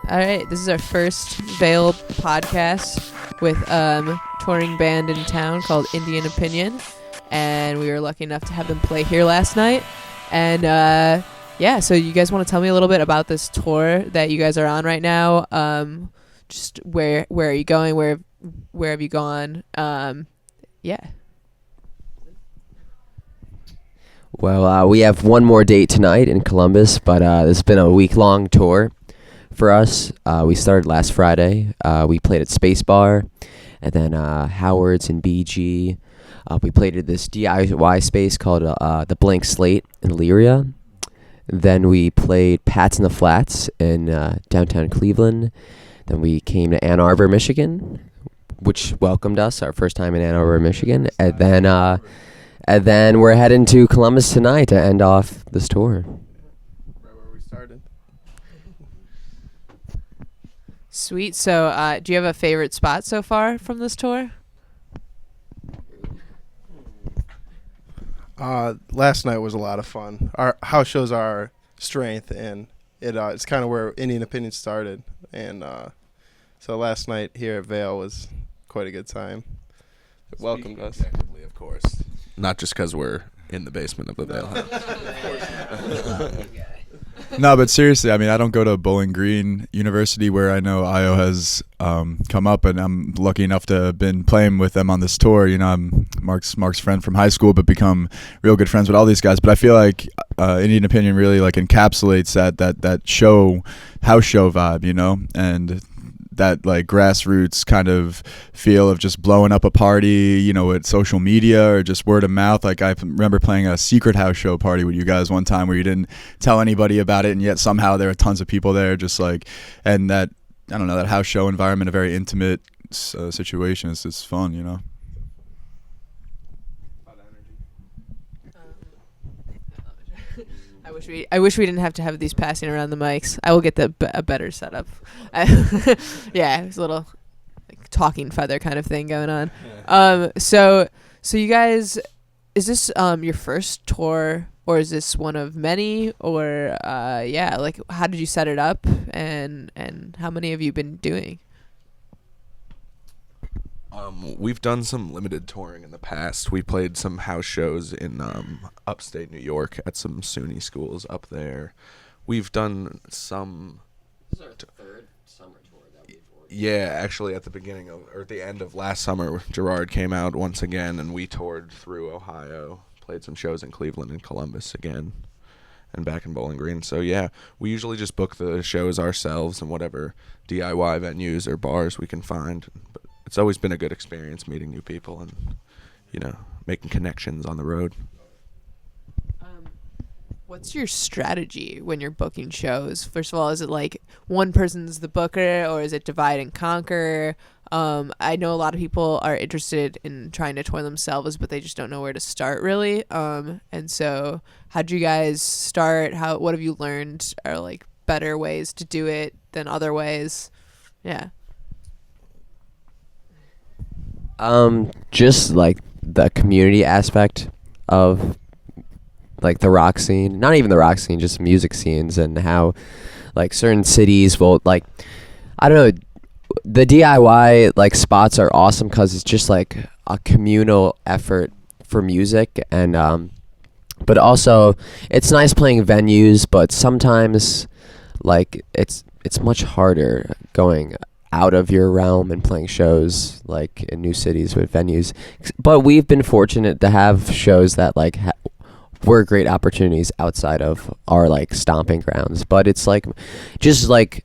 All right, this is our first Veil podcast with touring band in town called Indian Opinion, and we were lucky enough to have them play here last night. And yeah, so you guys want to tell me a little bit about this tour that you guys are on right now? Just where are you going? Where have you gone? Yeah. Well, we have one more date tonight in Columbus, but it's been a week-long tour for us. We started last Friday. We played at Space Bar, and then Howard's in BG. We played at this DIY space called the Blank Slate in Elyria. Then we played Pat's in the Flats in downtown Cleveland. Then we came to Ann Arbor, Michigan, which welcomed us, our first time in Ann Arbor, Michigan. And then we're heading to Columbus tonight to end off this tour. Right where we started. Sweet. So do you have a favorite spot so far from this tour? Last night was a lot of fun. Our house shows are our strength, and it's kind of where Indian Opinion started. And so last night here at Vail was quite a good time. It welcomed us. Objectively, of course. Not just because we're in the basement of the Vail house. No, but seriously, I mean, I don't go to Bowling Green University where I know IO has come up, and I'm lucky enough to have been playing with them on this tour. You know, I'm Mark's friend from high school, but become real good friends with all these guys. But I feel like Indian Opinion really like encapsulates that show, house show vibe, you know, and that like grassroots kind of feel of just blowing up a party, you know, with social media or just word of mouth. Like I remember playing a secret house show party with you guys one time where you didn't tell anybody about it, and yet somehow there are tons of people there, just like, and that, I don't know, that house show environment, a very intimate situation. It's fun, you know. I wish we didn't have to have these passing around the mics. I will get a better setup. Yeah, it was a little like, talking feather kind of thing going on. So you guys, is this your first tour, or is this one of many, or yeah, like how did you set it up, and how many have you been doing? We've done some limited touring in the past. We played some house shows in upstate New York at some SUNY schools up there. We've done some. This is our third summer tour that we've worked. Yeah, actually, at the end of last summer, Gerard came out once again, and we toured through Ohio. Played some shows in Cleveland and Columbus again, and back in Bowling Green. So yeah, we usually just book the shows ourselves in whatever DIY venues or bars we can find. But it's always been a good experience meeting new people and, you know, making connections on the road. What's your strategy when you're booking shows? First of all, is it like one person's the booker, or is it divide and conquer? I know a lot of people are interested in trying to tour themselves, but they just don't know where to start really. And so how'd you guys start? What have you learned are like better ways to do it than other ways? Yeah. Just like the community aspect of like the rock scene, not even the rock scene, just music scenes, and how like certain cities will like, I don't know, the DIY like spots are awesome because it's just like a communal effort for music, and but also it's nice playing venues, but sometimes like it's much harder going out of your realm and playing shows like in new cities with venues. But we've been fortunate to have shows that like were great opportunities outside of our like stomping grounds. But it's like just like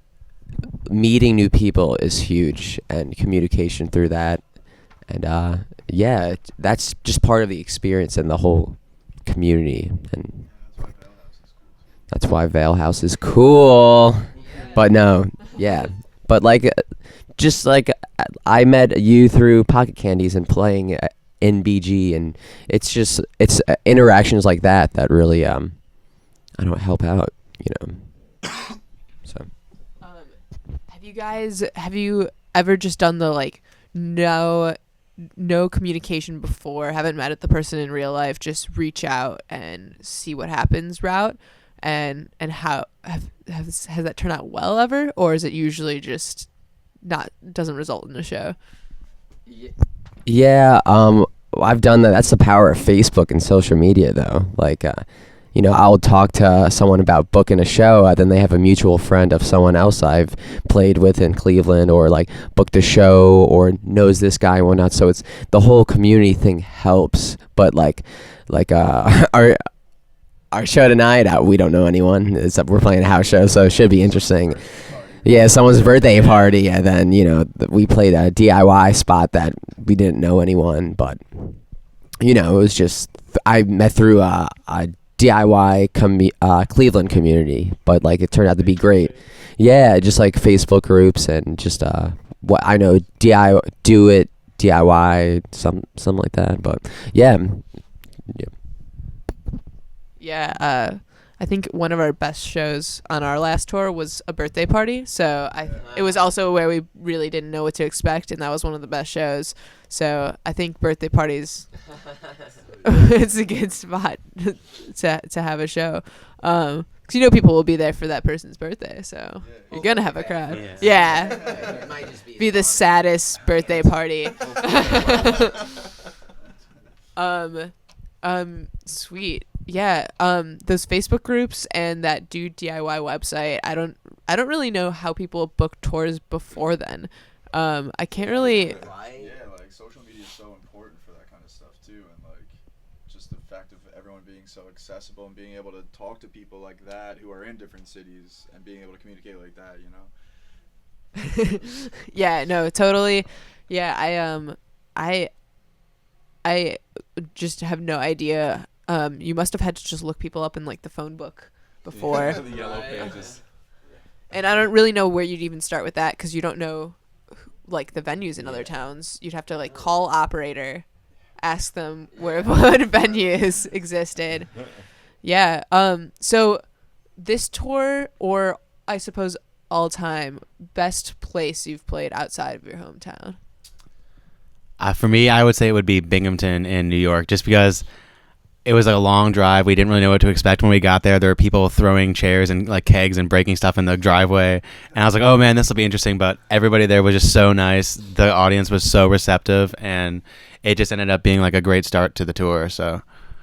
meeting new people is huge, and communication through that, and yeah, that's just part of the experience and the whole community, and that's why Vail House is cool. But no, yeah. But like, just like I met you through Pocket Candies and playing in BG, and it's interactions like that really I don't help out, you know. So. Have you ever just done the like no communication before, haven't met the person in real life, just reach out and see what happens route? and how has that turned out well ever, or is it usually just not doesn't result in a show? Yeah, I've done that. That's the power of Facebook and social media, though. Like, I'll talk to someone about booking a show, then they have a mutual friend of someone else I've played with in Cleveland, or like booked a show, or knows this guy and whatnot. So it's the whole community thing helps. But like our show tonight, we don't know anyone. We're playing a house show, so it should be interesting. Yeah, someone's birthday party, and then we played a DIY spot that we didn't know anyone, but it was just I met through a DIY Cleveland community, but like it turned out to be great. Yeah, just like Facebook groups and just what I know, do it DIY, something like that. But yeah. Yeah, I think one of our best shows on our last tour was a birthday party. So it was also where we really didn't know what to expect, and that was one of the best shows. So I think birthday parties, it's a good spot to have a show. 'Cause people will be there for that person's birthday, so you're gonna have a crowd. Yeah. It might just Be the saddest birthday party. Sweet. Yeah, those Facebook groups and that Dude DIY website, I don't really know how people book tours before then. I can't really. Yeah, like social media is so important for that kind of stuff too, and like just the fact of everyone being so accessible and being able to talk to people like that who are in different cities and being able to communicate like that, Yeah, no, totally. Yeah, I just have no idea. You must have had to just look people up in like the phone book before. The yellow pages. And I don't really know where you'd even start with that, because you don't know like the venues in other towns. You'd have to like call operator, ask them what venues existed. Yeah. So this tour, or I suppose all time, best place you've played outside of your hometown? For me, I would say it would be Binghamton in New York, just because it was a long drive. We didn't really know what to expect when we got there. There were people throwing chairs and like kegs and breaking stuff in the driveway. And I was like, oh man, this will be interesting. But everybody there was just so nice. The audience was so receptive, and it just ended up being like a great start to the tour. So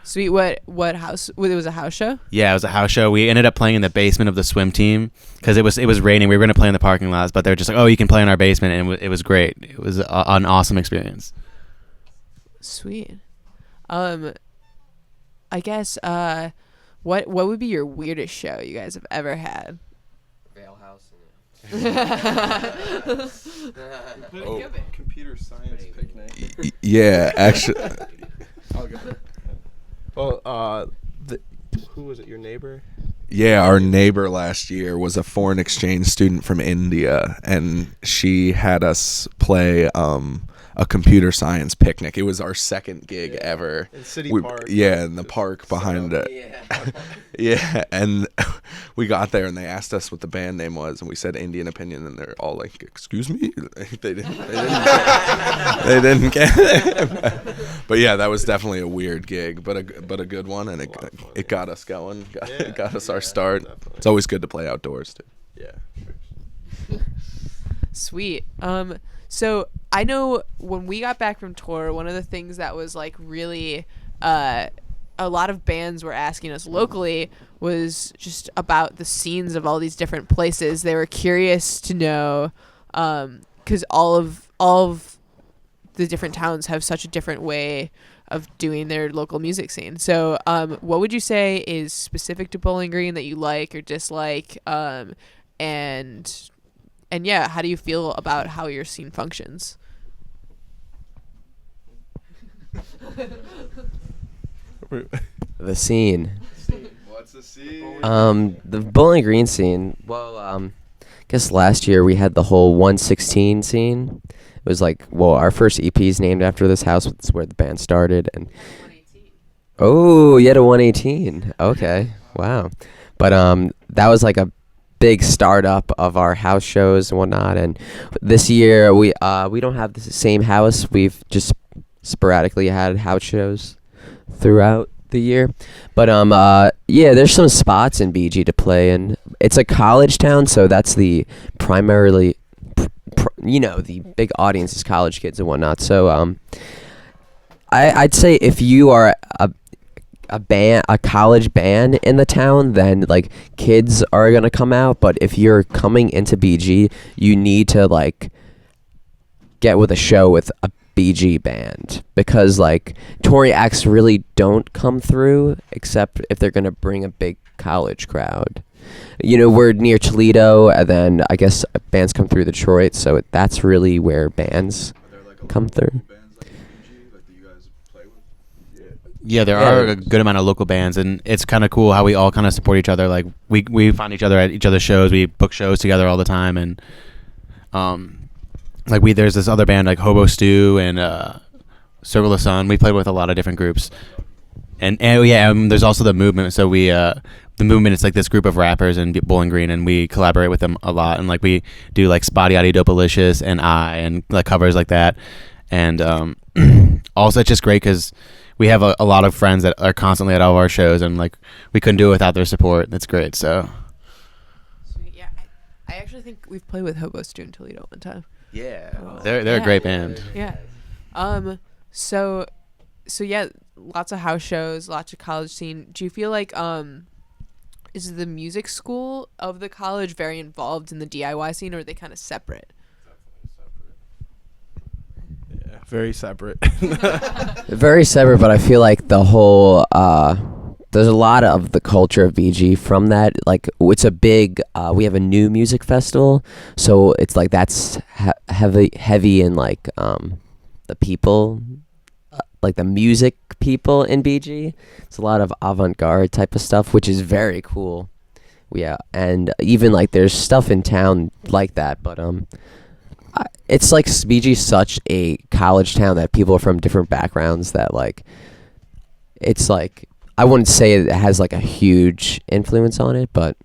Sweet. What house? It was a house show? yeah, it was a house show. We ended up playing in the basement of the swim team because it was raining. We were going to play in the parking lots, but they were just like, oh, you can play in our basement. And it was great. It was an awesome experience. Sweet. I guess what would be your weirdest show you guys have ever had? Vale House. Computer science picnic. Yeah, actually. I'll go. Well, who was it? Your neighbor? Yeah, our neighbor last year was a foreign exchange student from India, and she had us play a computer science picnic. It was our second gig ever. In City Park. Yeah, in the park behind it. Yeah. Yeah, and we got there and they asked us what the band name was, and we said Indian Opinion, and they're all like, "Excuse me?" They didn't get it. But yeah, that was definitely a weird gig, but a good one, and it got us going, got us our start. Definitely. It's always good to play outdoors too. Yeah. Sweet. So I know when we got back from tour, one of the things that was like really a lot of bands were asking us locally was just about the scenes of all these different places. They were curious to know, because all of the different towns have such a different way of doing their local music scene. So what would you say is specific to Bowling Green that you like or dislike? And yeah, how do you feel about how your scene functions? The scene. What's the scene? The Bowling Green scene. Well, I guess last year we had the whole 116 scene. It was like, well, our first EP is named after this house. It's where the band started, and oh, you had a 118. Okay, wow. But that was like a big startup of our house shows and whatnot. And this year we don't have the same house. We've just sporadically had house shows throughout. the year. But yeah, there's some spots in BG to play in. It's a college town, so that's the primarily, the big audience is college kids and whatnot. So I'd say if you are a college band in the town, then like kids are gonna come out. But if you're coming into BG, you need to like get with a show with a BG band, because like touring acts really don't come through except if they're gonna bring a big college crowd. We're near Toledo, and then I guess bands come through Detroit, so that's really where bands come through. Yeah, there are a good amount of local bands, and it's kind of cool how we all kind of support each other. Like we find each other at each other's shows. We book shows together all the time, and there's this other band like Hobo Stew and Circle of Sun. We played with a lot of different groups, and there's also the Movement. So the Movement is like this group of rappers in Bowling Green, and we collaborate with them a lot, and like we do like Spotty Yachty Dopalicious and like covers like that, and also it's just great because we have a lot of friends that are constantly at all of our shows, and like we couldn't do it without their support. That's great. So sweet. Yeah, I actually think we've played with Hobo Stew in Toledo one time. Yeah, they're a great band. Yeah. So yeah, lots of house shows, lots of college scene. Do you feel like is the music school of the college very involved in the DIY scene, or are they kind of separate? Yeah, very separate. Very separate, but I feel like the whole there's a lot of the culture of BG from that. Like it's a big we have a new music festival, so it's like that's heavy in like the people, like the music people in BG. It's a lot of avant-garde type of stuff, which is very cool. Yeah, and even like there's stuff in town like that, but it's like BG's such a college town that people from different backgrounds that like it's like I wouldn't say it has like a huge influence on it, but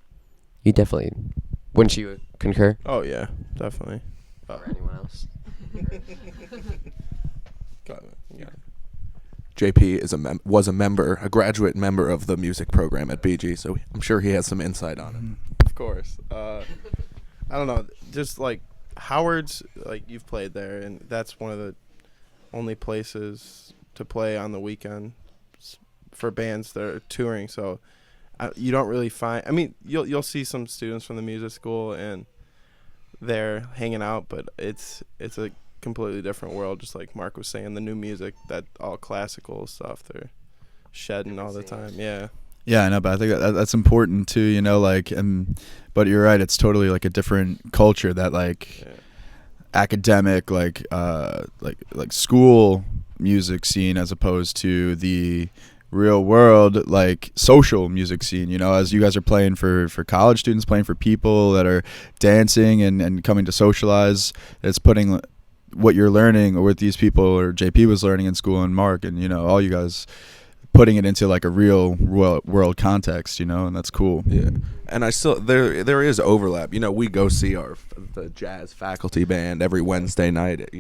you definitely wouldn't you concur? Oh yeah, definitely. Or anyone else? Yeah. JP is a graduate member of the music program at BG, so I'm sure he has some insight on it. Of course. I don't know, just like Howard's, like you've played there, and that's one of the only places to play on the weekend for bands that are touring. So you don't really find. I mean, you'll see some students from the music school and they're hanging out, but it's a completely different world. Just like Mark was saying, the new music, that all classical stuff, they're shedding all the time. Yeah. Yeah, I know, but I think that's important too, like, but you're right, it's totally like a different culture, that like academic, like school music scene, as opposed to the real world, like social music scene, as you guys are playing for college students, playing for people that are dancing and coming to socialize. It's putting what you're learning, or what these people, or JP was learning in school, and Mark, and all you guys, putting it into like a real world context, and that's cool. Yeah, and I still there is overlap. We go see the jazz faculty band every Wednesday night.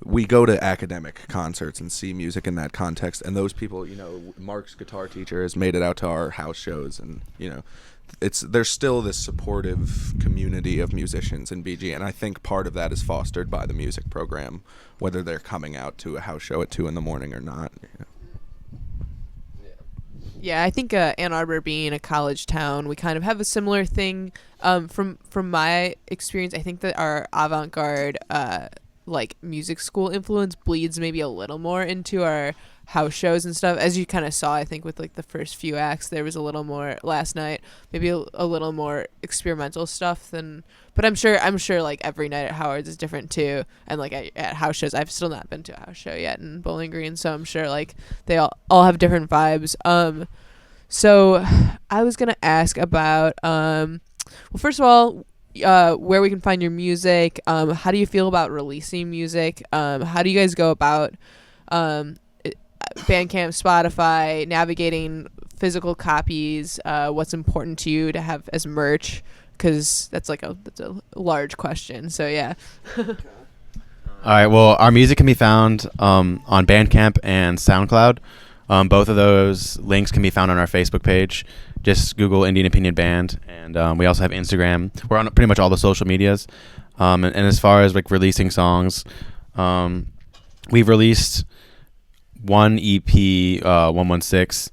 We go to academic concerts and see music in that context, and those people, Mark's guitar teacher has made it out to our house shows, and there's still this supportive community of musicians in BG, and I think part of that is fostered by the music program, whether they're coming out to a house show at 2 a.m. or not. Yeah, I think Ann Arbor being a college town, we kind of have a similar thing. From my experience, I think that our avant-garde like music school influence bleeds maybe a little more into our house shows and stuff. As you kind of saw, I think with like the first few acts, there was a little more last night, maybe a little more experimental stuff than. But I'm sure like every night at Howard's is different too, and like at house shows, I've still not been to a house show yet in Bowling Green, so I'm sure like they all have different vibes. So I was gonna ask about well, first of all, where we can find your music. How do you feel about releasing music? How do you guys go about Bandcamp, Spotify, navigating physical copies? What's important to you to have as merch? Because that's a large question. So yeah. All right. Well, our music can be found on Bandcamp and SoundCloud. Both of those links can be found on our Facebook page. Just Google Indian Opinion Band, and we also have Instagram. We're on pretty much all the social medias. And as far as like releasing songs, we've released one EP, 116,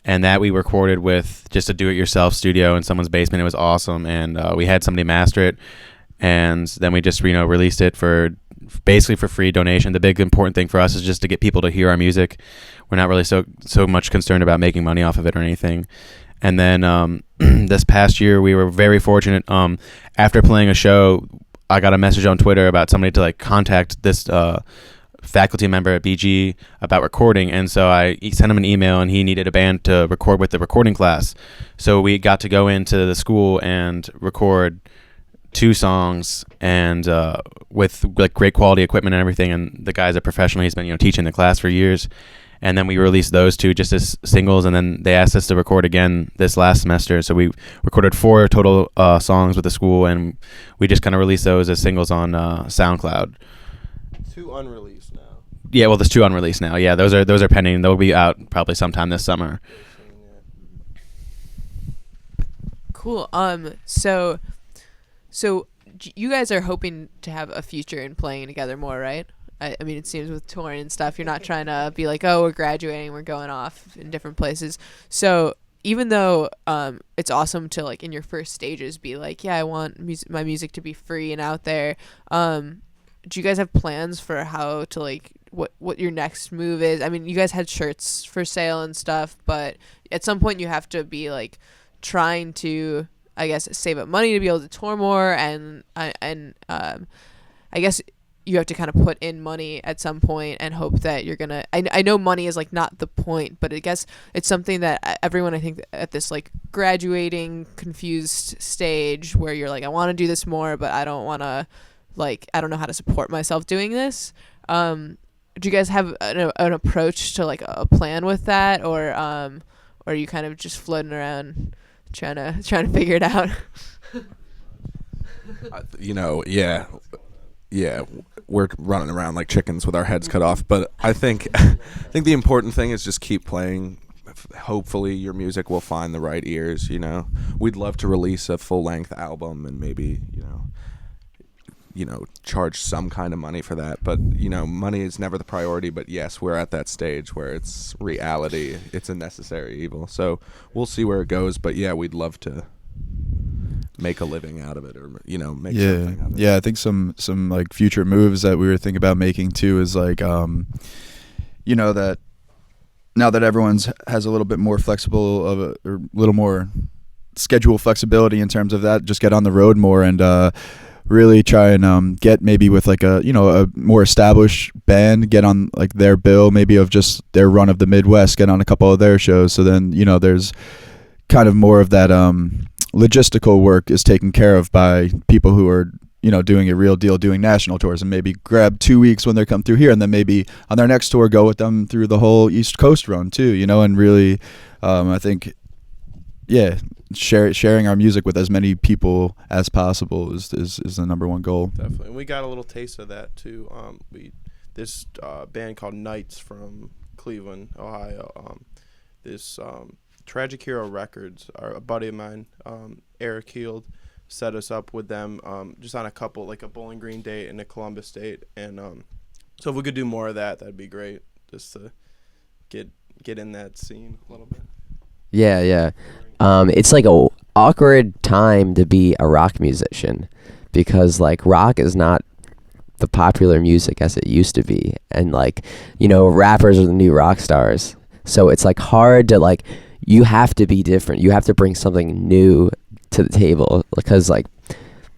and that we recorded with just a do-it-yourself studio in someone's basement. It was awesome, and we had somebody master it, and then we just released it for basically for free donation. The big important thing for us is just to get people to hear our music. We're not really so much concerned about making money off of it or anything. And then this past year, we were very fortunate. After playing a show, I got a message on Twitter about somebody to like contact this faculty member at BG about recording, and so I sent him an email, and he needed a band to record with the recording class. So we got to go into the school and record 2 songs, and with like great quality equipment and everything. And the guy's a professional; he's been teaching the class for years. And then we released those 2 just as singles, and then they asked us to record again this last semester. So we recorded 4 total songs with the school, and we just kind of released those as singles on SoundCloud. 2 unreleased now. Yeah, well, there's 2 unreleased now. Yeah, those are pending. They'll be out probably sometime this summer. Cool. So you guys are hoping to have a future in playing together more, right? I mean, it seems with touring and stuff, you're not trying to be like, oh, we're graduating, we're going off in different places. So even though it's awesome to like in your first stages be like, yeah, I want my music to be free and out there. Do you guys have plans for how to like what your next move is? I mean, you guys had shirts for sale and stuff, but at some point you have to be like trying to, I guess, save up money to be able to tour more, and I guess you have to kind of put in money at some point and hope that you're gonna. I know money is like not the point, but I guess it's something that everyone, I think, at this like graduating confused stage where you're like, I want to do this more, but I don't want to, like, I don't know how to support myself doing this. Do you guys have an approach to like a plan with that, or are you kind of just floating around trying to figure it out? Yeah, we're running around like chickens with our heads cut off. But I think the important thing is just keep playing. Hopefully your music will find the right ears. We'd love to release a full-length album and maybe charge some kind of money for that. But money is never the priority. But yes, we're at that stage where it's reality. It's a necessary evil. So we'll see where it goes. But yeah, we'd love to make a living out of it, or make something out of it. Yeah, I think some like future moves that we were thinking about making too is like that now that everyone's has a little bit more flexible or a little more schedule flexibility in terms of that, just get on the road more and really try and get maybe with like a more established band, get on like their bill maybe of just their run of the Midwest, get on a couple of their shows, so then there's kind of more of that logistical work is taken care of by people who are doing a real deal, doing national tours, and maybe grab 2 weeks when they come through here, and then maybe on their next tour go with them through the whole East Coast run too, and really I think sharing our music with as many people as possible is the number one goal. Definitely. And we got a little taste of that too. This band called Knights from Cleveland, Ohio, this Tragic Hero Records, a buddy of mine, Eric Heald, set us up with them just on a couple, like a Bowling Green date and a Columbus date. And so if we could do more of that, that'd be great, just to get in that scene a little bit. Yeah. It's like a awkward time to be a rock musician, because like rock is not the popular music as it used to be, and like rappers are the new rock stars, so it's like hard to like, you have to be different, you have to bring something new to the table, because like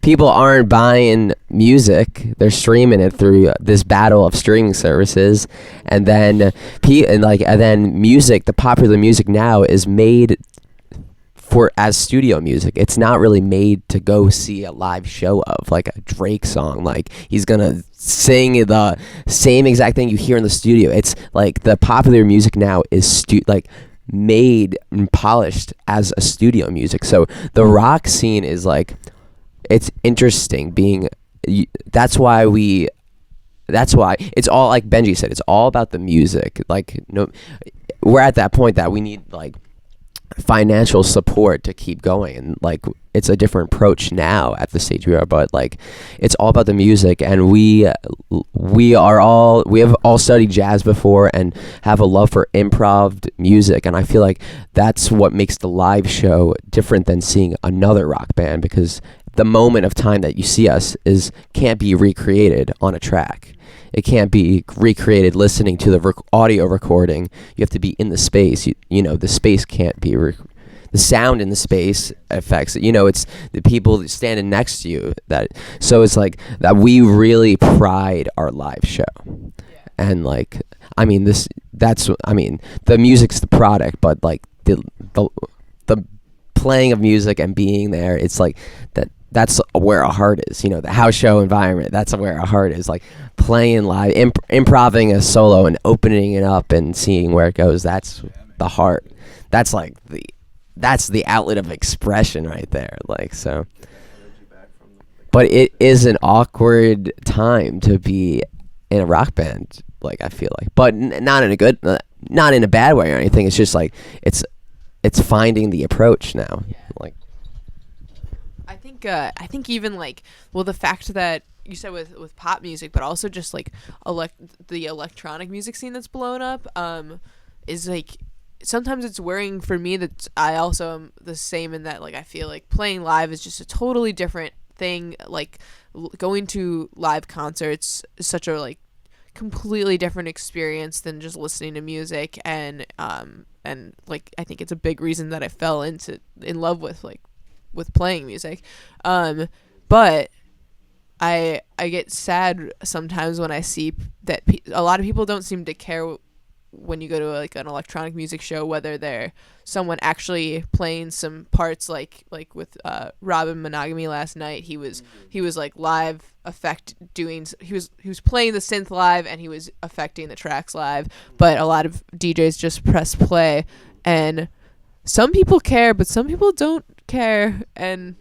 people aren't buying music, they're streaming it through this battle of streaming services, and then music, the popular music now is made as studio music. It's not really made to go see a live show of, like a Drake song. Like he's gonna sing the same exact thing you hear in the studio. It's like the popular music now is made and polished as a studio music. So the rock scene is like, it's interesting that's why it's all, like Benji said, it's all about the music. Like we're at that point that we need like financial support to keep going, and like it's a different approach now at the stage we are, but like it's all about the music, and we have all studied jazz before and have a love for improv music, and I feel like that's what makes the live show different than seeing another rock band, because the moment of time that you see us can't be recreated on a track. It can't be recreated listening to the audio recording. You have to be in the space. You know, the space can't be the sound in the space affects it. You know, it's the people standing next to you so it's like that we really pride our live show. And like, I mean, the music's the product, but like the playing of music and being there, it's like that's where our heart is, you know, the house show environment. That's where our heart is, like playing live, improving a solo and opening it up and seeing where it goes. That's the heart. That's like that's the outlet of expression right there. Like, so, but it is an awkward time to be in a rock band. Like, I feel like, but not in a good, not in a bad way or anything. It's just like, it's finding the approach now. Like, I think even like, well, the fact that you said with pop music, but also just like the electronic music scene that's blown up, is like, sometimes it's worrying for me that I also am the same in that, like, I feel like playing live is just a totally different thing. Like, going to live concerts is such a like completely different experience than just listening to music, and like, I think it's a big reason that I fell in love with playing music, but I get sad sometimes when I see that a lot of people don't seem to care when you go to like an electronic music show, whether they're someone actually playing some parts, like with Robin Monogamy last night. He was like live effect doing, he was playing the synth live and he was affecting the tracks live, but a lot of DJs just press play, and some people care, but some people don't care, and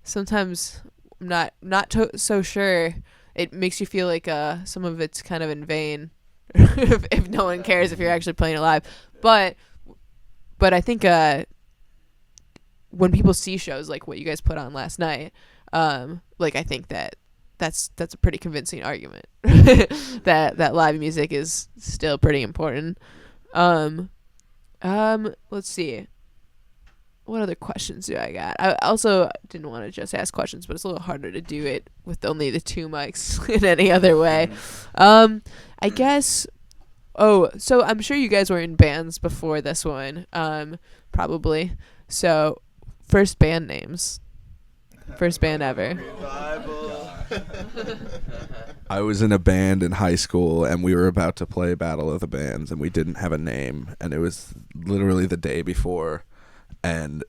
sometimes I'm not so sure. It makes you feel like some of it's kind of in vain if no one cares if you're actually playing it live. But I think when people see shows like what you guys put on last night, like, I think that's a pretty convincing argument that live music is still pretty important. Let's see. What other questions do I got? I also didn't want to just ask questions, but it's a little harder to do it with only the two mics in any other way. I guess. Oh, so I'm sure you guys were in bands before this one, probably. So, first band names. First band ever. I was in a band in high school, and we were about to play Battle of the Bands, and we didn't have a name, and it was literally the day before, and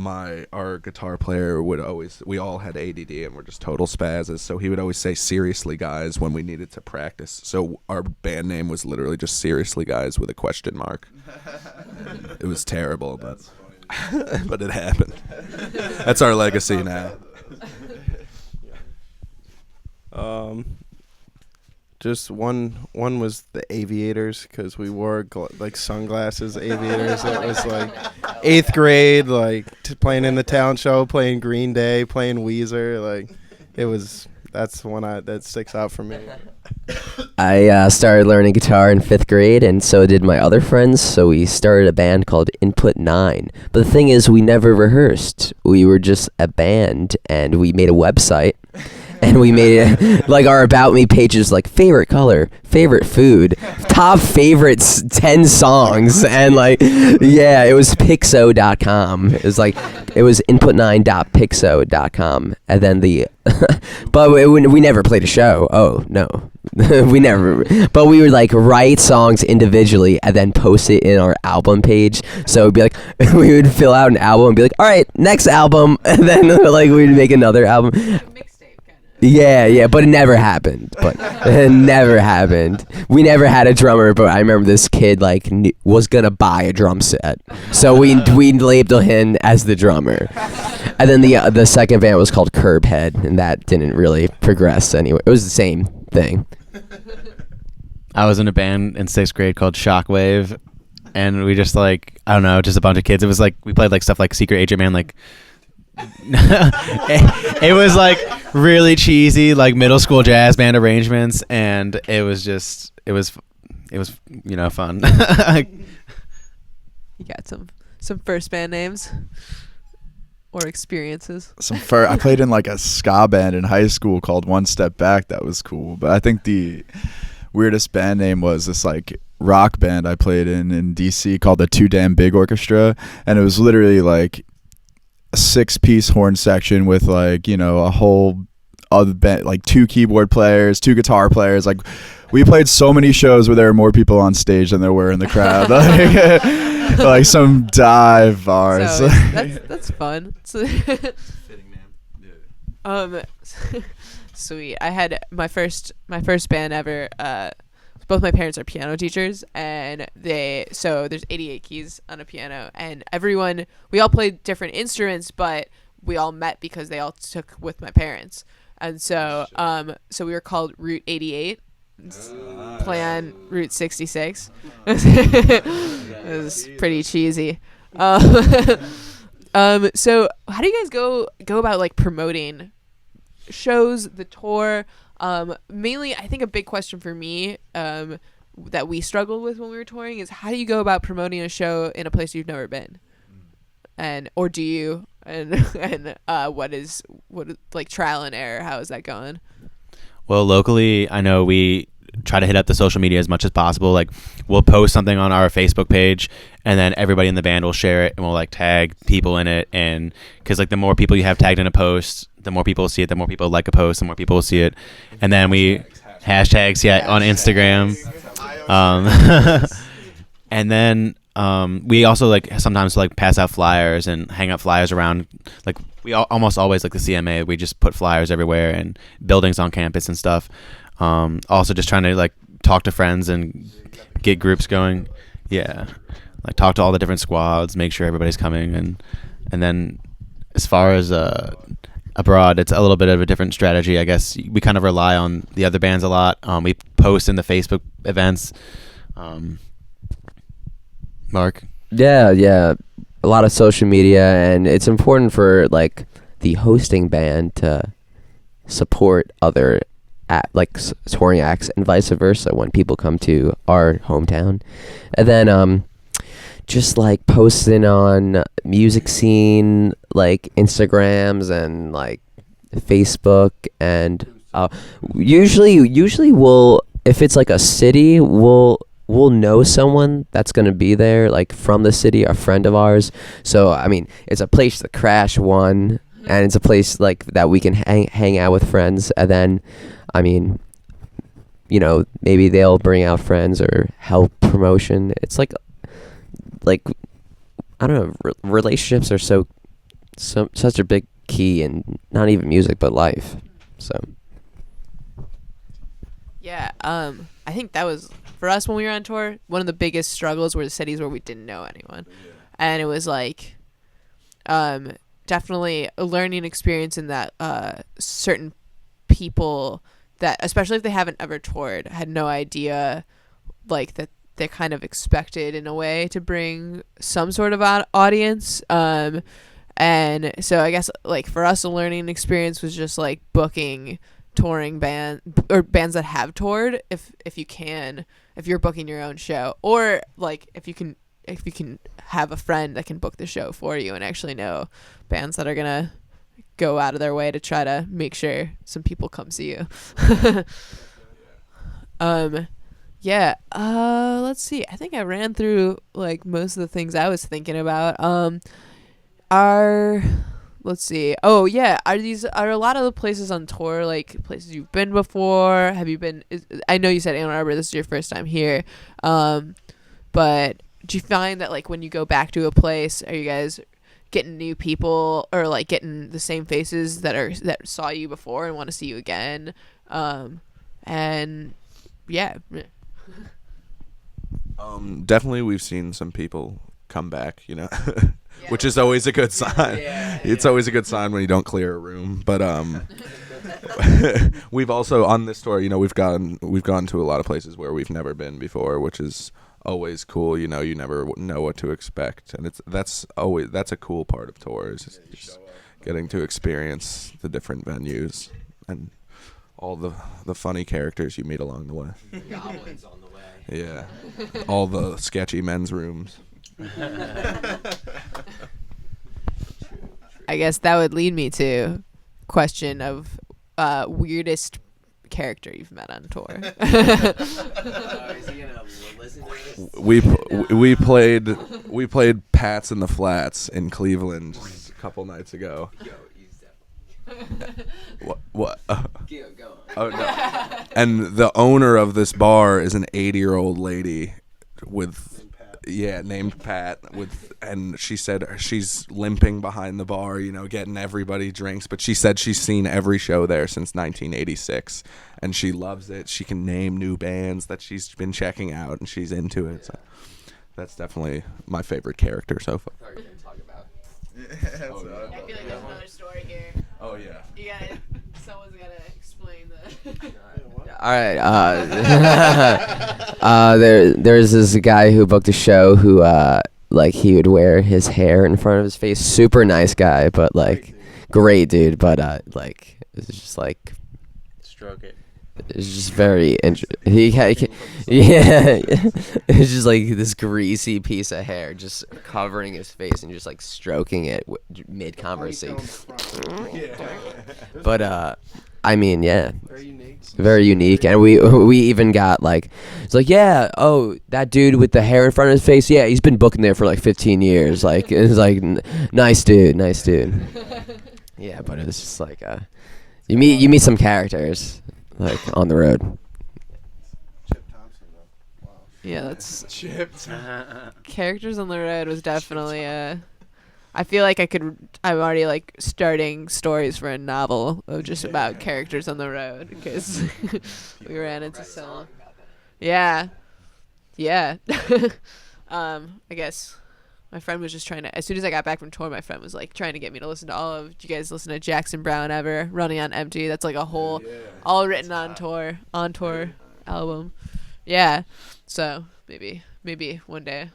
our guitar player would always, we all had ADD and we're just total spazzes, so he would always say "seriously guys" when we needed to practice. So our band name was literally just "Seriously Guys" with a question mark. It was terrible, but but it happened. That's our legacy now. Just one was the Aviators, because we wore like sunglasses, Aviators. It was like 8th grade, like playing in the town show, playing Green Day, playing Weezer. Like, that's one that sticks out for me. I started learning guitar in 5th grade, and so did my other friends, so we started a band called Input 9. But the thing is, we never rehearsed. We were just a band, and we made a website. And we made it like our About Me pages, like favorite color, favorite food, top favorites, 10 songs, and like, yeah, it was Pixo.com. It was input9.pixo.com, and then but we never played a show. Oh no, we never. But we would like write songs individually and then post it in our album page. So it'd be like, we would fill out an album and be like, all right, next album, and then like we'd make another album. Yeah, but it never happened. We never had a drummer, but I remember this kid like was gonna buy a drum set, so we labeled him as the drummer. And then the second band was called Curbhead, and that didn't really progress anyway. It was the same thing. I was in a band in 6th grade called Shockwave, and we just like, I don't know, just a bunch of kids. It was like we played like stuff like Secret Agent Man, like it was like really cheesy, like middle school jazz band arrangements, and it was fun. You got some first band names or experiences? I played in like a ska band in high school called One Step Back. That was cool. But I think the weirdest band name was this like rock band I played in DC called the Too Damn Big Orchestra, and it was literally like a 6-piece horn section with like, you know, a whole other band, like 2 keyboard players, 2 guitar players. Like we played so many shows where there were more people on stage than there were in the crowd. Like some dive bars. So that's fun. Sweet. I had my first band ever. Both my parents are piano teachers, and there's 88 keys on a piano, and we all played different instruments, but we all met because they all took with my parents, and so we were called Route 88. Play on Route 66. It was pretty cheesy. So how do you guys go about like promoting shows, the tour? Mainly, I think a big question for me that we struggled with when we were touring is how do you go about promoting a show in a place you've never been, or do you? And what is like trial and error? How is that going? Well, locally, I know we try to hit up the social media as much as possible. Like, we'll post something on our Facebook page, and then everybody in the band will share it, and we'll like tag people in it. And because like the more people you have tagged in a post, the more people see it. The more people like a post, the more people will see it. And then we hashtags, on Instagram. And then we also like sometimes like pass out flyers and hang up flyers around. Like we almost always, like the CMA, we just put flyers everywhere and buildings on campus and stuff. Also just trying to like talk to friends and get groups going. Yeah, like talk to all the different squads, make sure everybody's coming, and then as far as abroad, it's a little bit of a different strategy, I guess. We kind of rely on the other bands a lot. We post in the Facebook events. Mark? Yeah, a lot of social media, and it's important for like the hosting band to support other touring acts and vice versa when people come to our hometown. And then just like posting on music scene, like Instagrams and like Facebook, and usually we'll, if it's like a city, we'll know someone that's gonna be there, like from the city, a friend of ours. So I mean, it's a place to crash one, and it's a place like that we can hang out with friends. And then, I mean, you know, maybe they'll bring out friends or help promotion. It's like I don't know, relationships are such a big key in not even music but life. So yeah, I think that was, for us when we were on tour, one of the biggest struggles were the cities where we didn't know anyone. And it was like definitely a learning experience in that certain people that, especially if they haven't ever toured, had no idea like that they're kind of expected in a way to bring some sort of audience. And so I guess like for us, a learning experience was just like booking touring bands that have toured, if you're booking your own show, or like if you can have a friend that can book the show for you and actually know bands that are gonna go out of their way to try to make sure some people come see you. Let's see, I think I ran through like most of the things I was thinking about. Let's see. Oh yeah, are a lot of the places on tour like places you've been before? Have you been? I know you said Ann Arbor. This is your first time here. But do you find that like when you go back to a place, are you guys getting new people or like getting the same faces that saw you before and want to see you again? And yeah. Definitely, we've seen some people come back, you know. Which is always a good sign. Yeah. It's always a good sign when you don't clear a room. But we've also on this tour, we've gone to a lot of places where we've never been before, which is always cool. You never know what to expect, and that's a cool part of tours, is just getting to experience the different venues and all the funny characters you meet along the way. Goblins on the way. Yeah, all the sketchy men's rooms. I guess that would lead me to question of weirdest character you've met on tour. Is he gonna listen to this? We played Pats in the Flats in Cleveland just a couple nights ago. Yo, he's definitely. What? Go on. Oh no! And the owner of this bar is an 80-year-old lady named Pat, and she said she's limping behind the bar, getting everybody drinks, but she said she's seen every show there since 1986, and she loves it. She can name new bands that she's been checking out, and she's into it. So that's definitely my favorite character so far. I thought you were gonna talk about. I feel like there's another story here. Oh yeah. Someone's gotta explain the. All right. There's this guy who booked a show who he would wear his hair in front of his face. Super nice guy, but great dude. But it's just Stroke it. it's just very yeah. It's just this greasy piece of hair just covering his face and just stroking it mid conversation. But I mean, yeah. Very unique, and we even got it's that dude with the hair in front of his face, yeah, he's been booking there for 15 years. It's nice dude. Yeah, but it's just you meet some characters on the road. Chip Thompson, though. Wow. Yeah, that's Chip. characters on the road was definitely I feel like I'm already starting stories for a novel of just about characters on the road because we ran into some. Yeah. I guess my friend was just trying to. As soon as I got back from tour, my friend was trying to get me to listen to all of. Did you guys listen to Jackson Browne ever? Running on Empty. That's a whole, all written on tour album. Yeah. So maybe one day.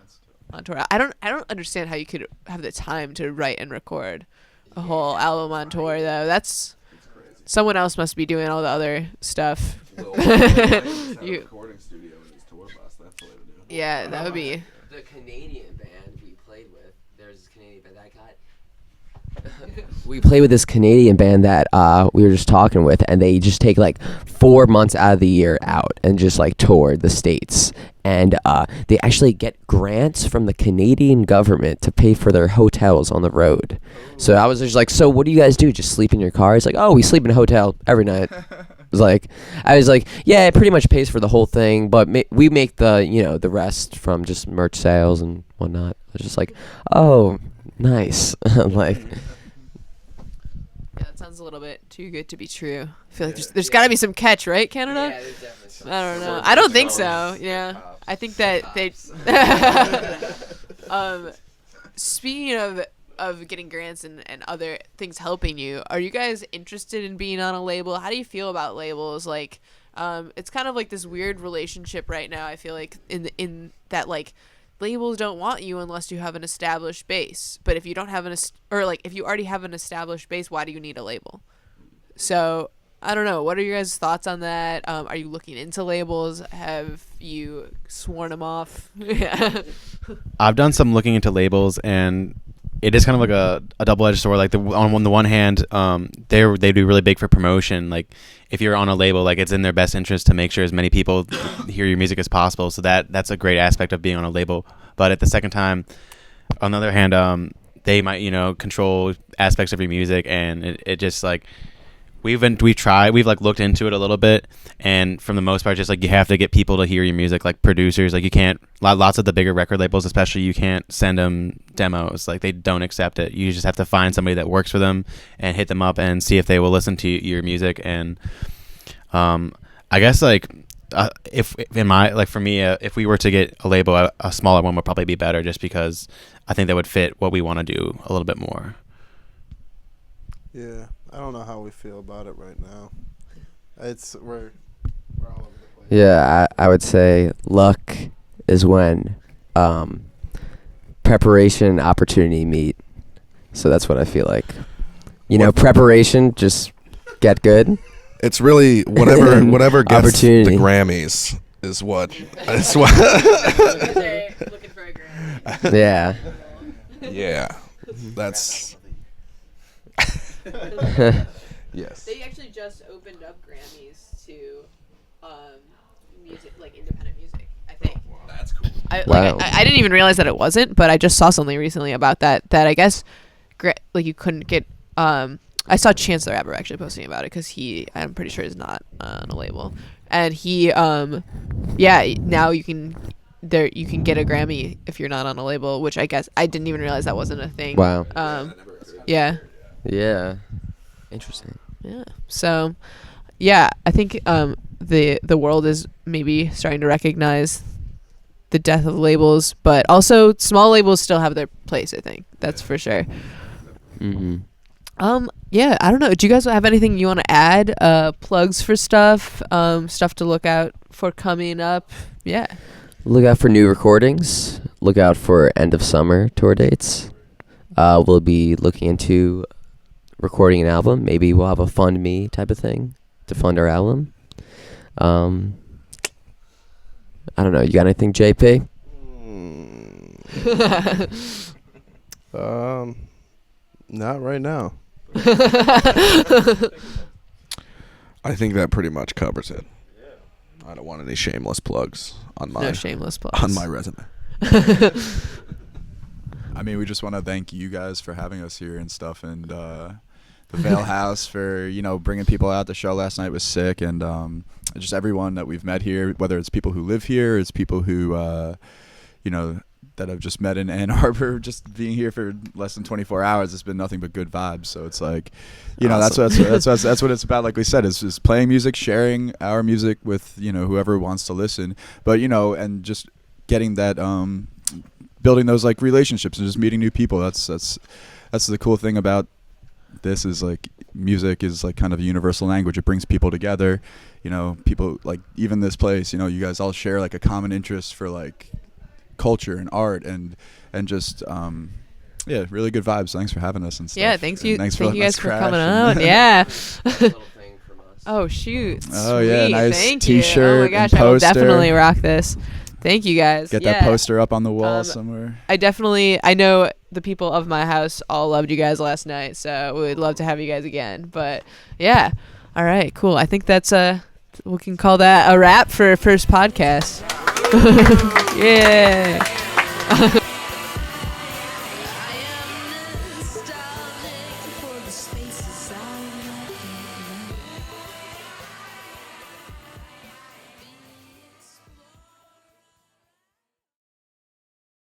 On tour. I don't understand how you could have the time to write and record a whole album on tour though. That's someone else must be doing all the other stuff. Recording studio in his tour bus. That's the way to do it. Yeah, that would be. The Canadian band we played with. There's this Canadian band that got. We played with this Canadian band that we were just talking with, and they just take 4 months out of the year out and just tour the States. And they actually get grants from the Canadian government to pay for their hotels on the road. So I was just so what do you guys do? Just sleep in your car? It's we sleep in a hotel every night. I was yeah, it pretty much pays for the whole thing, but we make the the rest from just merch sales and whatnot. I was just oh, nice. Yeah, that sounds a little bit too good to be true. I feel like there's got to be some catch, right, Canada? Yeah, there's definitely some. I don't know. I don't think so. Yeah, I think that they. Speaking of getting grants and other things helping you, are you guys interested in being on a label? How do you feel about labels? It's kind of this weird relationship right now. I feel in that labels don't want you unless you have an established base. But if you don't have if you already have an established base, why do you need a label? So I don't know. What are your guys' thoughts on that? Are you looking into labels? Have you sworn them off? Yeah. I've done some looking into labels, and it is kind of a double-edged sword. On the one hand, they do really big for promotion. If you're on a label, it's in their best interest to make sure as many people hear your music as possible. So that's a great aspect of being on a label. But at the second time, on the other hand, they might control aspects of your music, and it just we've looked into it a little bit, and for the most part, just you have to get people to hear your music, producers. You can't. Lots of the bigger record labels, especially, you can't send them demos. They don't accept it. You just have to find somebody that works for them and hit them up and see if they will listen to your music. And I guess if in my for me, if we were to get a label, a smaller one would probably be better, just because I think that would fit what we want to do a little bit more. Yeah, I don't know how we feel about it right now. We're all over the place. Yeah, I would say luck is when preparation and opportunity meet. So that's what I feel like. Preparation, just get good. It's really whatever gets Opportunity. the Grammys is what. Looking for a Grammy. Yeah. Yeah, that's. Yes. They actually just opened up Grammys to music, like independent music, I think. That's cool. Wow. I didn't even realize that it wasn't, but I just saw something recently about that I guess you couldn't get I saw Chance the Rapper actually posting about it because I'm pretty sure is not on a label, and he now you can get a Grammy if you're not on a label, which I guess I didn't even realize that wasn't a thing. Wow. Yeah. Yeah. Interesting. Yeah. So, yeah, I think the world is maybe starting to recognize the death of labels, but also small labels still have their place. I think that's for sure. Mm-hmm. Yeah, I don't know. Do you guys have anything you want to add? Plugs for stuff to look out for coming up? Yeah. Look out for new recordings. Look out for end of summer tour dates. We'll be looking into recording an album. Maybe we'll have a fund me type of thing to fund our album. I don't know. You got anything, JP? Not right now. I think that pretty much covers it. I don't want any shameless plugs on my No shameless plugs. on my resume. I mean, we just want to thank you guys for having us here and stuff, and the Vale House for bringing people out. The show last night was sick, and just everyone that we've met here, whether it's people who live here, it's people who that I've just met in Ann Arbor. Just being here for less than 24 hours, it's been nothing but good vibes. So it's like, Awesome. that's what it's about. Like we said, is playing music, sharing our music with whoever wants to listen. But and just getting that building those like relationships and just meeting new people. That's the cool thing about this is like music is like kind of a universal language. It brings people together. People like even this place. You guys all share like a common interest for like culture and art and just really good vibes. Thanks for having us and stuff. Yeah, thank you guys for crash coming out. Yeah. Little thing from us. Oh shoot. Oh, Sweet. yeah, nice Thank t-shirt you. Oh my and gosh, I will poster. definitely rock this. Thank you guys. Get Yeah. that poster up on the wall somewhere. I know the people of my house all loved you guys last night, so we'd love to have you guys again. But yeah. All right, cool. I think that's we can call that a wrap for first podcast. Yeah.